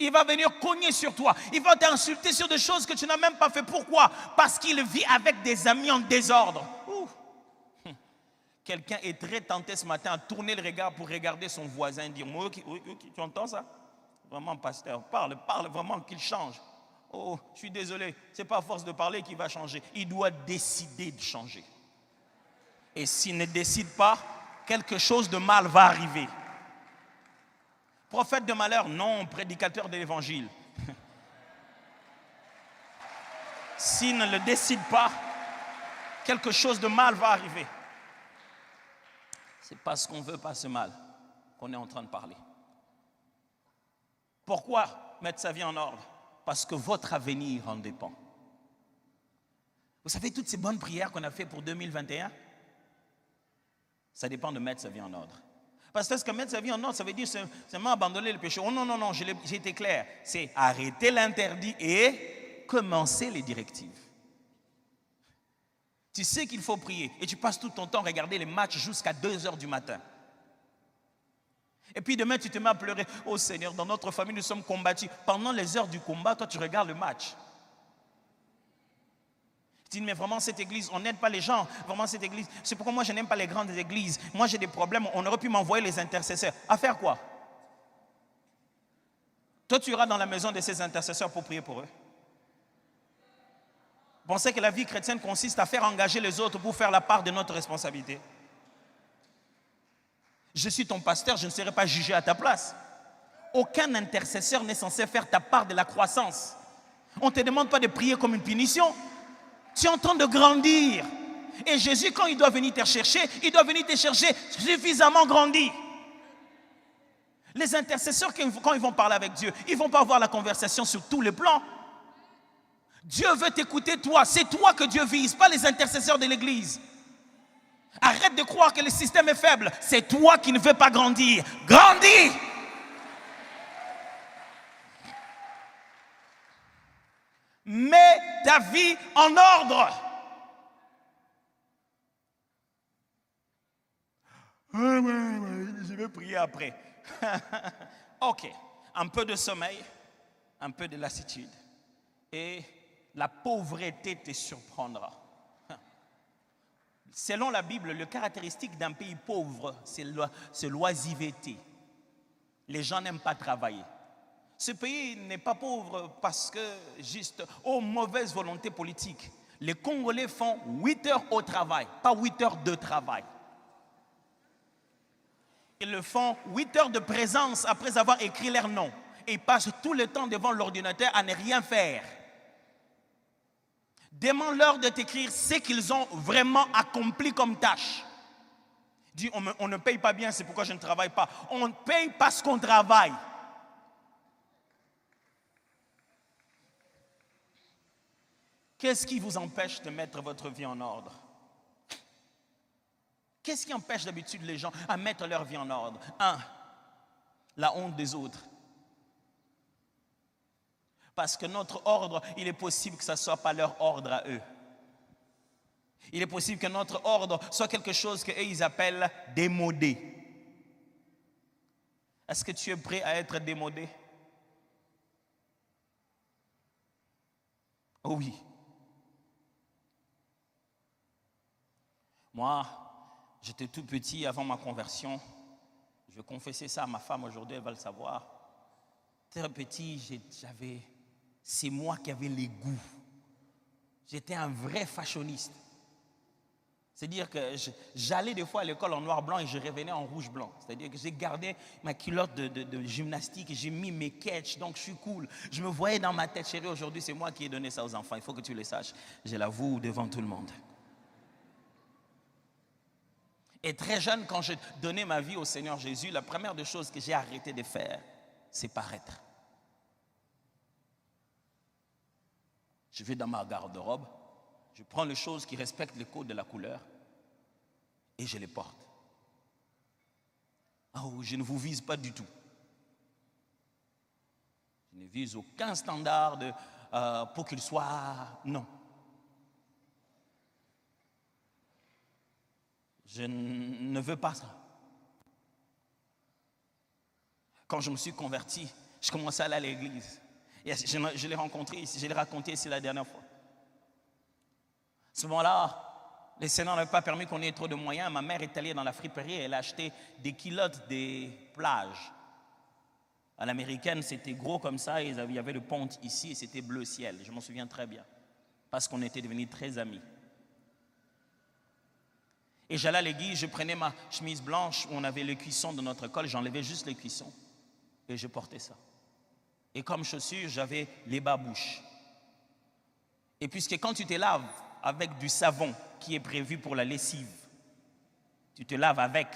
Il va venir cogner sur toi. Il va t'insulter sur des choses que tu n'as même pas fait. Pourquoi? Parce qu'il vit avec des amis en désordre. Quelqu'un est très tenté ce matin à tourner le regard pour regarder son voisin et dire, moi, tu entends ça? Vraiment, pasteur, parle vraiment qu'il change. Oh, je suis désolé, ce n'est pas à force de parler qu'il va changer. Il doit décider de changer. Et s'il ne décide pas, quelque chose de mal va arriver. Prophète de malheur, non, prédicateur de l'évangile. S'il ne le décide pas, quelque chose de mal va arriver. C'est parce qu'on ne veut pas ce mal qu'on est en train de parler. Pourquoi mettre sa vie en ordre? Parce que votre avenir en dépend. Vous savez, toutes ces bonnes prières qu'on a faites pour 2021, ça dépend de mettre sa vie en ordre. Parce que mettre sa vie en ordre, ça veut dire seulement abandonner le péché. Oh non, non, non, j'ai été clair. C'est arrêter l'interdit et commencer les directives. Tu sais qu'il faut prier et tu passes tout ton temps à regarder les matchs jusqu'à 2h du matin. Et puis demain, tu te mets à pleurer. Oh Seigneur, dans notre famille, nous sommes combattus. Pendant les heures du combat, toi, tu regardes le match. Tu dis, mais vraiment, cette église, on n'aide pas les gens. Vraiment, cette église, c'est pourquoi moi, je n'aime pas les grandes églises. Moi, j'ai des problèmes. On aurait pu m'envoyer les intercesseurs. À faire quoi? Toi, tu iras dans la maison de ces intercesseurs pour prier pour eux. Pensez que la vie chrétienne consiste à faire engager les autres pour faire la part de notre responsabilité. Je suis ton pasteur, je ne serai pas jugé à ta place. Aucun intercesseur n'est censé faire ta part de la croissance. On ne te demande pas de prier comme une punition. Tu es en train de grandir. Et Jésus, quand il doit venir te chercher, il doit venir te chercher suffisamment grandi. Les intercesseurs, quand ils vont parler avec Dieu, ils ne vont pas avoir la conversation sur tous les plans. Dieu veut t'écouter toi. C'est toi que Dieu vise, pas les intercesseurs de l'église. Arrête de croire que le système est faible. C'est toi qui ne veux pas grandir. Grandis! Mets ta vie en ordre. Je vais prier après. Ok, un peu de sommeil, un peu de lassitude et la pauvreté te surprendra. Selon la Bible, le caractéristique d'un pays pauvre, c'est l'oisiveté. Les gens n'aiment pas travailler. Ce pays n'est pas pauvre parce que juste aux mauvaises volontés politiques. Les Congolais font 8 heures au travail, pas 8 heures de travail. Ils le font 8 heures de présence après avoir écrit leur nom. Et ils passent tout le temps devant l'ordinateur à ne rien faire. Demande-leur de t'écrire ce qu'ils ont vraiment accompli comme tâche. Dis, on ne paye pas bien, c'est pourquoi je ne travaille pas. On paye parce qu'on travaille. Qu'est-ce qui vous empêche de mettre votre vie en ordre? Qu'est-ce qui empêche d'habitude les gens à mettre leur vie en ordre? 1, la honte des autres. Parce que notre ordre, il est possible que ce ne soit pas leur ordre à eux. Il est possible que notre ordre soit quelque chose qu'eux, ils appellent démodé. Est-ce que tu es prêt à être démodé? Oh oui. Moi, j'étais tout petit avant ma conversion. Je vais confesser ça à ma femme aujourd'hui, elle va le savoir. Très petit, c'est moi qui avais les goûts. J'étais un vrai fashioniste. C'est-à-dire que j'allais des fois à l'école en noir-blanc et je revenais en rouge-blanc. C'est-à-dire que j'ai gardé ma culotte de gymnastique et j'ai mis mes catchs, donc je suis cool. Je me voyais dans ma tête, chérie, aujourd'hui c'est moi qui ai donné ça aux enfants. Il faut que tu le saches. Je l'avoue devant tout le monde. Et très jeune, quand j'ai donné ma vie au Seigneur Jésus, la première des choses que j'ai arrêté de faire, c'est paraître. Je vais dans ma garde-robe, je prends les choses qui respectent les codes de la couleur et je les porte. Oh, je ne vous vise pas du tout. Je ne vise aucun standard pour qu'il soit... Non. Je ne veux pas ça. Quand je me suis converti, je commençais à aller à l'église. Et je l'ai rencontré ici, je l'ai raconté ici la dernière fois. À ce moment-là, le Seigneur n'avait pas permis qu'on ait trop de moyens. Ma mère est allée dans la friperie et elle a acheté des culottes des plages. À l'américaine, c'était gros comme ça, et il y avait le ponte ici et c'était bleu ciel. Je m'en souviens très bien, parce qu'on était devenus très amis. Et j'allais à l'église, je prenais ma chemise blanche où on avait le cuisson de notre école, j'enlevais juste les cuissons et je portais ça. Et comme chaussures, j'avais les babouches. Et puisque quand tu te laves avec du savon qui est prévu pour la lessive, tu te laves avec,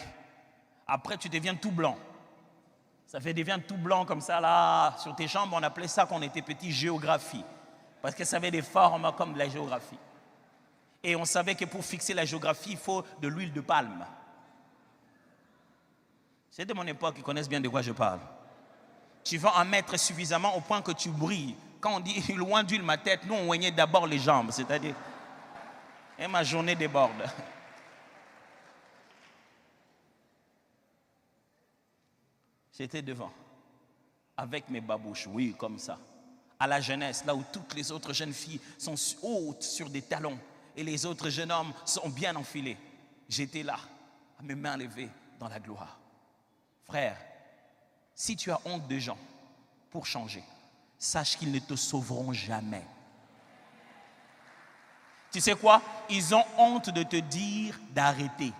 après tu deviens tout blanc. Ça devient tout blanc comme ça là, sur tes jambes, on appelait ça quand on était petit géographie. Parce que ça avait des formes comme de la géographie. Et on savait que pour fixer la géographie, il faut de l'huile de palme. C'est de mon époque, ils connaissent bien de quoi je parle. Tu vas en mettre suffisamment au point que tu brilles. Quand on dit loin d'huile ma tête, nous on oignait d'abord les jambes, c'est-à-dire, et ma journée déborde. J'étais devant, avec mes babouches, oui, comme ça. À la jeunesse, là où toutes les autres jeunes filles sont hautes sur des talons et les autres jeunes hommes sont bien enfilés. J'étais là, à mes mains levées dans la gloire. Frère, si tu as honte de gens pour changer, sache qu'ils ne te sauveront jamais. Tu sais quoi? Ils ont honte de te dire d'arrêter.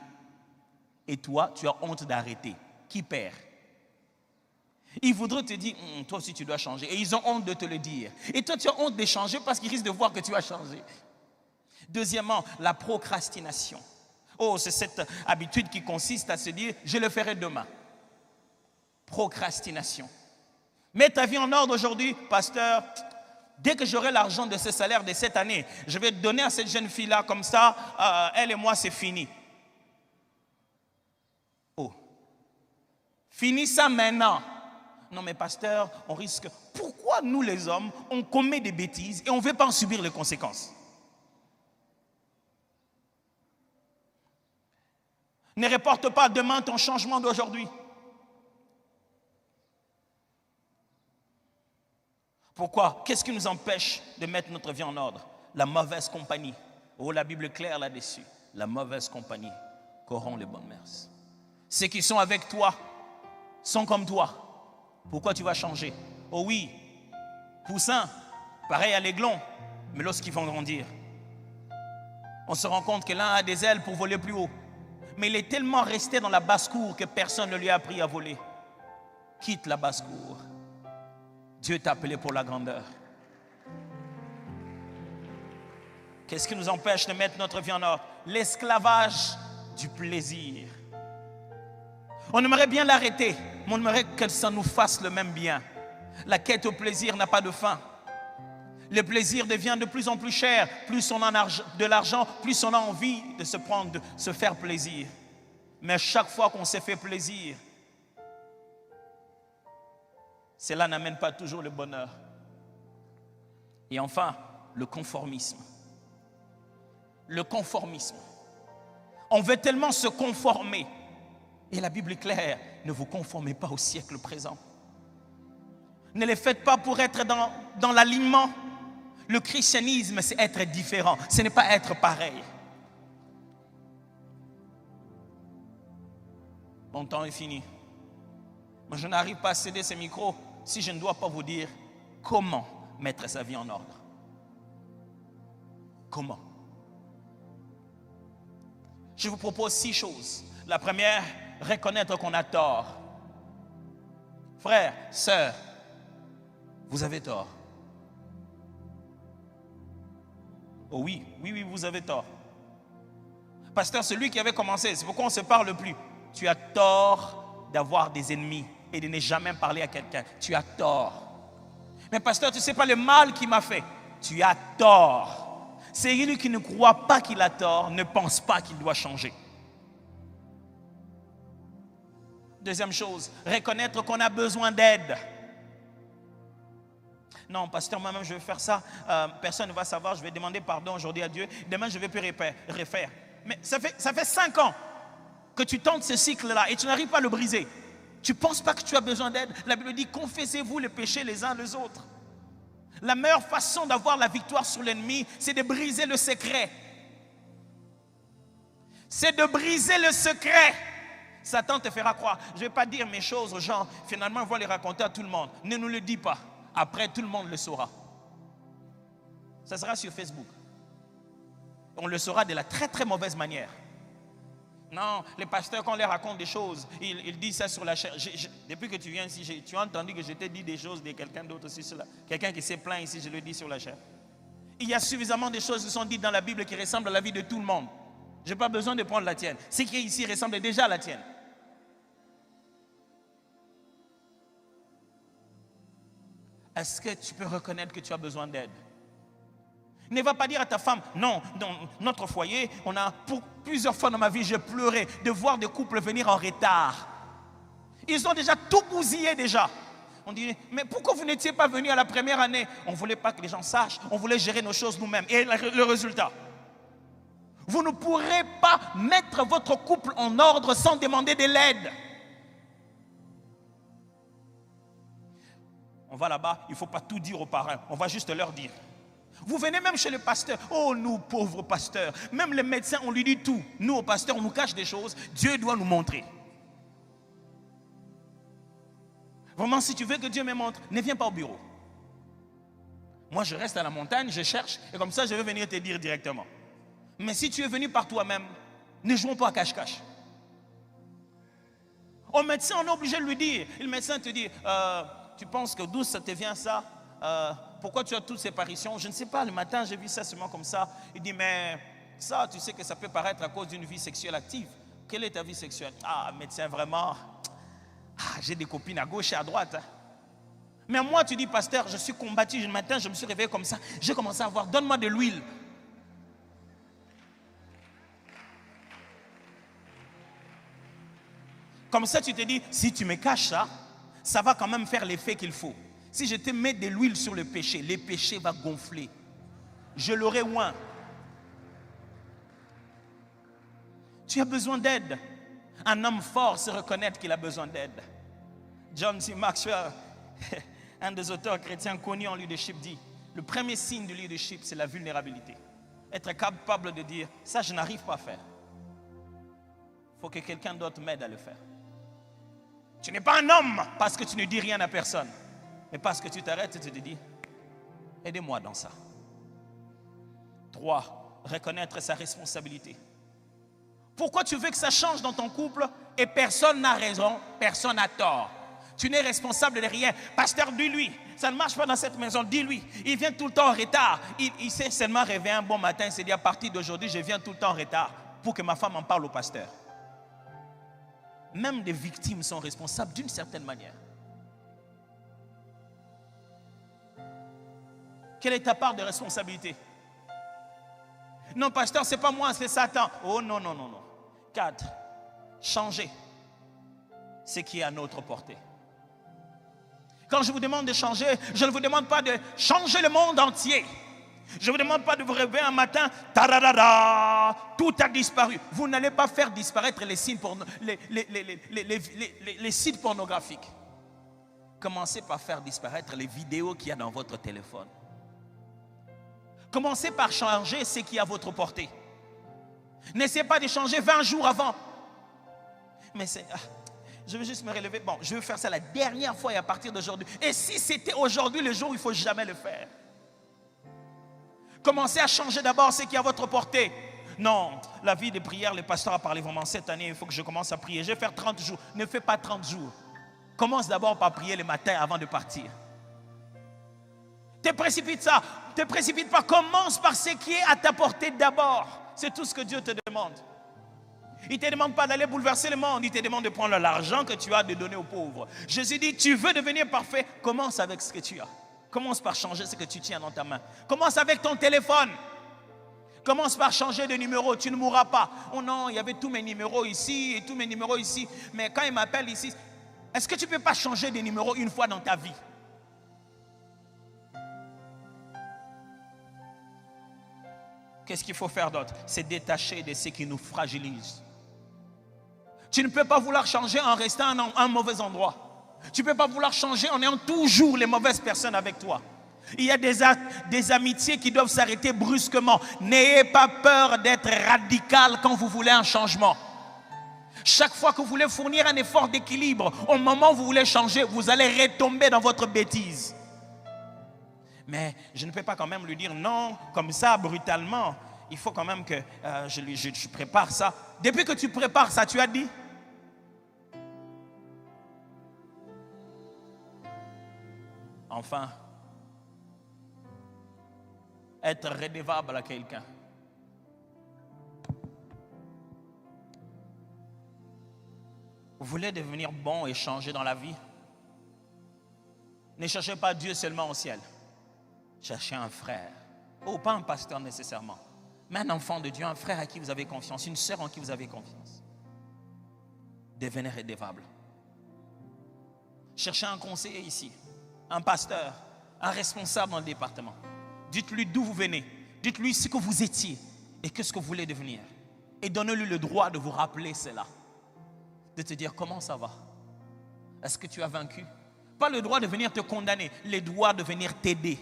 Et toi, tu as honte d'arrêter. Qui perd? Ils voudraient te dire, toi aussi tu dois changer. Et ils ont honte de te le dire. Et toi, tu as honte de changer parce qu'ils risquent de voir que tu as changé. Deuxièmement, la procrastination. Oh, c'est cette habitude qui consiste à se dire, je le ferai demain. Procrastination. Mets ta vie en ordre aujourd'hui, pasteur. Dès que j'aurai l'argent de ce salaire de cette année, je vais donner à cette jeune fille-là, comme ça, elle et moi, c'est fini. Oh. Finis ça maintenant. Non mais pasteur, on risque... Pourquoi nous les hommes, on commet des bêtises et on ne veut pas en subir les conséquences? Ne reporte pas demain ton changement d'aujourd'hui. Pourquoi? Qu'est-ce qui nous empêche de mettre notre vie en ordre? La mauvaise compagnie. Oh, la Bible est claire là-dessus. La mauvaise compagnie corrompt les bonnes mœurs. Ceux qui sont avec toi sont comme toi. Pourquoi tu vas changer? Oh oui, poussins, pareil à l'aiglon, mais lorsqu'ils vont grandir, on se rend compte que l'un a des ailes pour voler plus haut. Mais il est tellement resté dans la basse-cour que personne ne lui a appris à voler. Quitte la basse-cour. Dieu t'a appelé pour la grandeur. Qu'est-ce qui nous empêche de mettre notre vie en ordre? L'esclavage du plaisir. On aimerait bien l'arrêter, mais on aimerait que ça nous fasse le même bien. La quête au plaisir n'a pas de fin. Le plaisir devient de plus en plus cher. Plus on a de l'argent, plus on a envie de se prendre, de se faire plaisir. Mais chaque fois qu'on se fait plaisir, cela n'amène pas toujours le bonheur. Et enfin, le conformisme. Le conformisme. On veut tellement se conformer. Et la Bible est claire, ne vous conformez pas au siècle présent. Ne les faites pas pour être dans l'alignement. Le christianisme, c'est être différent. Ce n'est pas être pareil. Mon temps est fini. Moi, je n'arrive pas à céder ces micros si je ne dois pas vous dire comment mettre sa vie en ordre. Comment? Je vous propose 6 choses. La première, reconnaître qu'on a tort. Frères, sœurs, vous avez tort. Oh oui, vous avez tort. Pasteur, celui qui avait commencé, c'est pourquoi on ne se parle plus. Tu as tort d'avoir des ennemis et de ne jamais parler à quelqu'un. Tu as tort. Mais pasteur, tu ne sais pas le mal qu'il m'a fait. Tu as tort. C'est lui qui ne croit pas qu'il a tort, ne pense pas qu'il doit changer. Deuxième chose, reconnaître qu'on a besoin d'aide. Non, pasteur, moi-même je vais faire ça. Personne ne va savoir, je vais demander pardon aujourd'hui à Dieu. Demain, je vais plus refaire. Mais ça fait 5 ans que tu tentes ce cycle-là et tu n'arrives pas à le briser. Tu ne penses pas que tu as besoin d'aide? La Bible dit, confessez-vous les péchés les uns les autres. La meilleure façon d'avoir la victoire sur l'ennemi, c'est de briser le secret. C'est de briser le secret. Satan te fera croire. Je ne vais pas dire mes choses aux gens. Finalement, on va les raconter à tout le monde. Ne nous le dis pas. Après, tout le monde le saura. Ça sera sur Facebook. On le saura de la très très mauvaise manière. Non, les pasteurs, quand on leur raconte des choses, ils disent ça sur la chair. Depuis que tu viens ici, tu as entendu que je t'ai dit des choses de quelqu'un d'autre aussi. Quelqu'un qui s'est plaint ici, je le dis sur la chair. Il y a suffisamment de choses qui sont dites dans la Bible qui ressemblent à la vie de tout le monde. Je n'ai pas besoin de prendre la tienne. Ce qui est ici ressemble déjà à la tienne. Est-ce que tu peux reconnaître que tu as besoin d'aide? Ne va pas dire à ta femme, non, dans notre foyer, pour plusieurs fois dans ma vie, j'ai pleuré de voir des couples venir en retard. Ils ont déjà tout bousillé déjà. On dit, mais pourquoi vous n'étiez pas venu à la première année? On ne voulait pas que les gens sachent, on voulait gérer nos choses nous-mêmes. Et le résultat? Vous ne pourrez pas mettre votre couple en ordre sans demander de l'aide. On va là-bas, il ne faut pas tout dire aux parents, on va juste leur dire. Vous venez même chez le pasteur. Oh, nous, pauvres pasteurs. Même les médecins, on lui dit tout. Nous, au pasteur, on nous cache des choses. Dieu doit nous montrer. Vraiment, si tu veux que Dieu me montre, ne viens pas au bureau. Moi, je reste à la montagne, je cherche. Et comme ça, je vais venir te dire directement. Mais si tu es venu par toi-même, ne jouons pas à cache-cache. Au médecin, on est obligé de lui dire. Et le médecin te dit, tu penses que d'où ça te vient ça? Pourquoi tu as toutes ces apparitions? Je ne sais pas, le matin j'ai vu ça seulement comme ça. Il dit, mais ça, tu sais que ça peut paraître à cause d'une vie sexuelle active. Quelle est ta vie sexuelle? Ah, médecin, vraiment, j'ai des copines à gauche et à droite. Hein. Mais moi, tu dis, pasteur, je suis combattu. Le matin, je me suis réveillé comme ça. J'ai commencé à voir, donne-moi de l'huile. Comme ça, tu te dis, si tu me caches ça, ça va quand même faire l'effet qu'il faut. Si je te mets de l'huile sur le péché va gonfler. Je l'aurai loin. Tu as besoin d'aide. Un homme fort se reconnaître qu'il a besoin d'aide. John C. Maxwell, un des auteurs chrétiens connus en leadership, dit, le premier signe du leadership, c'est la vulnérabilité. Être capable de dire, ça je n'arrive pas à faire. Il faut que quelqu'un d'autre m'aide à le faire. Tu n'es pas un homme parce que tu ne dis rien à personne. Mais parce que tu t'arrêtes et tu te dis, aidez-moi dans ça. 3. Reconnaître sa responsabilité. Pourquoi tu veux que ça change dans ton couple et personne n'a raison, personne n'a tort? Tu n'es responsable de rien. Pasteur, dis-lui, ça ne marche pas dans cette maison, dis-lui. Il vient tout le temps en retard. Il s'est seulement réveillé un bon matin, il s'est dit, à partir d'aujourd'hui, je viens tout le temps en retard pour que ma femme en parle au pasteur. Même les victimes sont responsables d'une certaine manière. Quelle est ta part de responsabilité? Non, pasteur, ce n'est pas moi, c'est Satan. Oh non, non, non, non. 4. Changer ce qui est à notre portée. Quand je vous demande de changer, je ne vous demande pas de changer le monde entier. Je ne vous demande pas de vous réveiller un matin, tadadada, tout a disparu. Vous n'allez pas faire disparaître les sites pornographiques. Commencez par faire disparaître les vidéos qu'il y a dans votre téléphone. Commencez par changer ce qui est à votre portée. N'essayez pas de changer 20 jours avant. Mais je veux juste me relever. Bon, je veux faire ça la dernière fois et à partir d'aujourd'hui. Et si c'était aujourd'hui le jour, il ne faut jamais le faire. Commencez à changer d'abord ce qui est à votre portée. Non, la vie de prière, le pasteur a parlé vraiment cette année, il faut que je commence à prier. Je vais faire 30 jours. Ne fais pas 30 jours. Commence d'abord par prier le matin avant de partir. Te précipite ça. Te précipite pas. Commence par ce qui est à ta portée d'abord. C'est tout ce que Dieu te demande. Il ne te demande pas d'aller bouleverser le monde. Il te demande de prendre l'argent que tu as, de donner aux pauvres. Jésus dit, tu veux devenir parfait, commence avec ce que tu as. Commence par changer ce que tu tiens dans ta main. Commence avec ton téléphone. Commence par changer de numéro, tu ne mourras pas. Oh non, il y avait tous mes numéros ici et tous mes numéros ici. Mais quand il m'appelle ici, est-ce que tu ne peux pas changer de numéro une fois dans ta vie? Qu'est-ce qu'il faut faire d'autre? C'est détacher de ce qui nous fragilise. Tu ne peux pas vouloir changer en restant dans un mauvais endroit. Tu ne peux pas vouloir changer en ayant toujours les mauvaises personnes avec toi. Il y a des amitiés qui doivent s'arrêter brusquement. N'ayez pas peur d'être radical quand vous voulez un changement. Chaque fois que vous voulez fournir un effort d'équilibre, au moment où vous voulez changer, vous allez retomber dans votre bêtise. Mais je ne peux pas quand même lui dire non, comme ça, brutalement. Il faut quand même que je prépare ça. Depuis que tu prépares ça, tu as dit? Enfin, être redevable à quelqu'un. Vous voulez devenir bon et changer dans la vie? Ne cherchez pas Dieu seulement au ciel. Cherchez un frère. Oh, pas un pasteur nécessairement, mais un enfant de Dieu, un frère à qui vous avez confiance, une sœur en qui vous avez confiance. Devenez redevable. Cherchez un conseiller ici, un pasteur, un responsable dans le département. Dites-lui d'où vous venez. Dites-lui ce que vous étiez et qu'est-ce que vous voulez devenir. Et donnez-lui le droit de vous rappeler cela. De te dire comment ça va. Est-ce que tu as vaincu? Pas le droit de venir te condamner, le droit de venir t'aider.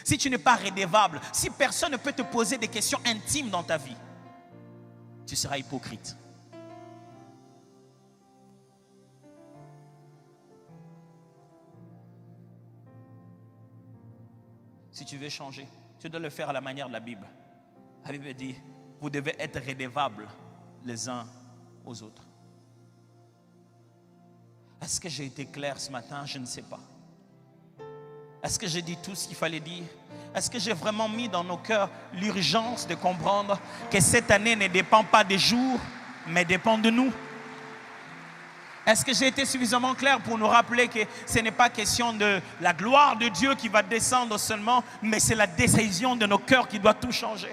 Si tu n'es pas redevable, si personne ne peut te poser des questions intimes dans ta vie, tu seras hypocrite. Si tu veux changer, tu dois le faire à la manière de la Bible. La Bible dit, vous devez être redevables les uns aux autres. Est-ce que j'ai été clair ce matin? Je ne sais pas. Est-ce que j'ai dit tout ce qu'il fallait dire? Est-ce que j'ai vraiment mis dans nos cœurs l'urgence de comprendre que cette année ne dépend pas des jours, mais dépend de nous? Est-ce que j'ai été suffisamment clair pour nous rappeler que ce n'est pas question de la gloire de Dieu qui va descendre seulement, mais c'est la décision de nos cœurs qui doit tout changer?